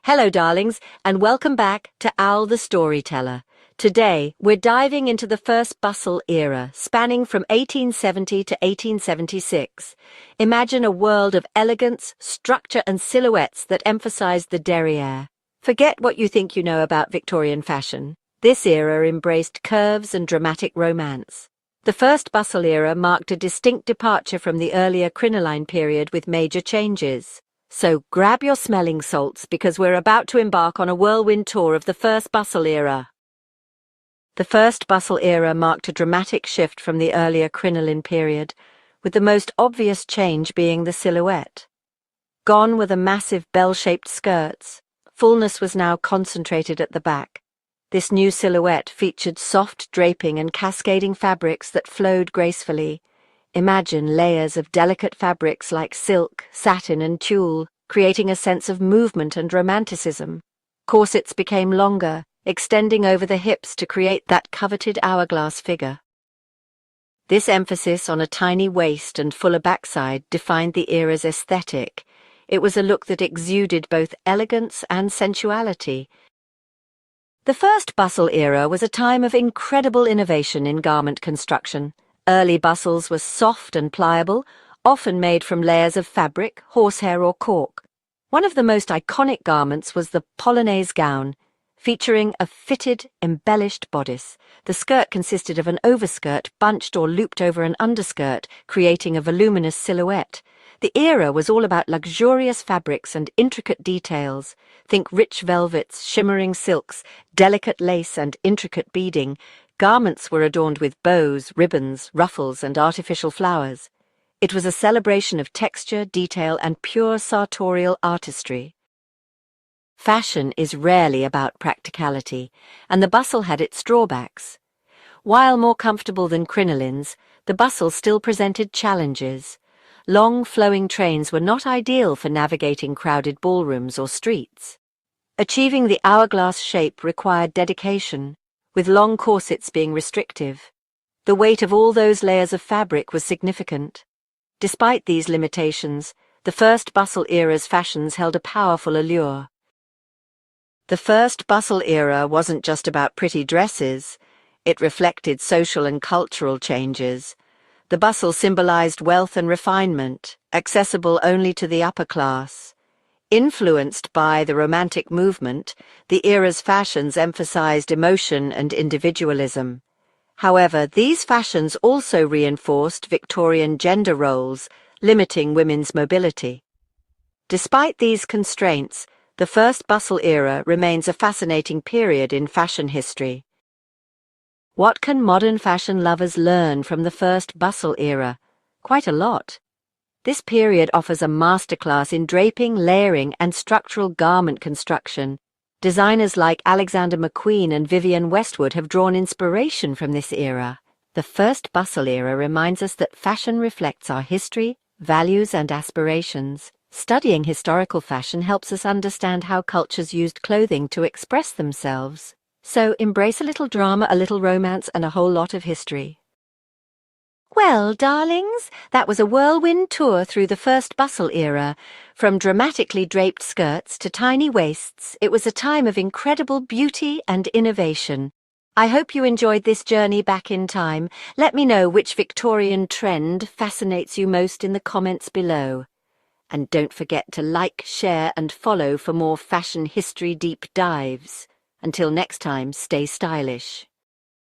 Hello, darlings, and welcome back to Owl the Storyteller. Today, we're diving into the First Bustle Era, spanning from 1870 to 1876. Imagine a world of elegance, structure, and silhouettes that emphasize the derriere. Forget what you think you know about Victorian fashion. This era embraced curves and dramatic romance. The First Bustle Era marked a distinct departure from the earlier crinoline period with major changes. So grab your smelling salts because we're about to embark on a whirlwind tour of the First Bustle Era. The First Bustle Era marked a dramatic shift from the earlier crinoline period, with the most obvious change being the silhouette. Gone were the massive bell-shaped skirts. Fullness was now concentrated at the back. This new silhouette featured soft draping and cascading fabrics that flowed gracefully. Imagine layers of delicate fabrics like silk, satin, and tulle, creating a sense of movement and romanticism. Corsets became longer, extending over the hips to create that coveted hourglass figure. This emphasis on a tiny waist and fuller backside defined the era's aesthetic. It was a look that exuded both elegance and sensuality. The First Bustle Era was a time of incredible innovation in garment construction. Early bustles were soft and pliable, often made from layers of fabric, horsehair, or cork. One of the most iconic garments was the polonaise gown, featuring a fitted, embellished bodice. The skirt consisted of an overskirt bunched or looped over an underskirt, creating a voluminous silhouette. The era was all about luxurious fabrics and intricate details. Think rich velvets, shimmering silks, delicate lace, and intricate beading. Garments were adorned with bows, ribbons, ruffles, and artificial flowers. It was a celebration of texture, detail, and pure sartorial artistry. Fashion is rarely about practicality, and the bustle had its drawbacks. While more comfortable than crinolines, the bustle still presented challenges. Long, flowing trains were not ideal for navigating crowded ballrooms or streets. Achieving the hourglass shape required dedication, with long corsets being restrictive. The weight of all those layers of fabric was significant. Despite these limitations, the First Bustle Era's fashions held a powerful allure. The First Bustle Era wasn't just about pretty dresses. It reflected social and cultural changes. The bustle symbolized wealth and refinement, accessible only to the upper class. Influenced by the Romantic movement, the era's fashions emphasized emotion and individualism. However, these fashions also reinforced Victorian gender roles, limiting women's mobility. Despite these constraints, the First Bustle Era remains a fascinating period in fashion history. What can modern fashion lovers learn from the First Bustle Era? Quite a lot. This period offers a masterclass in draping, layering, and structural garment construction. Designers like Alexander McQueen and Vivienne Westwood have drawn inspiration from this era. The First Bustle Era reminds us that fashion reflects our history, values, and aspirations. Studying historical fashion helps us understand how cultures used clothing to express themselves. So embrace a little drama, a little romance, and a whole lot of history. Well, darlings, that was a whirlwind tour through the First Bustle Era. From dramatically draped skirts to tiny waists, it was a time of incredible beauty and innovation. I hope you enjoyed this journey back in time. Let me know which Victorian trend fascinates you most in the comments below. And don't forget to like, share, and follow for more fashion history deep dives. Until next time, stay stylish.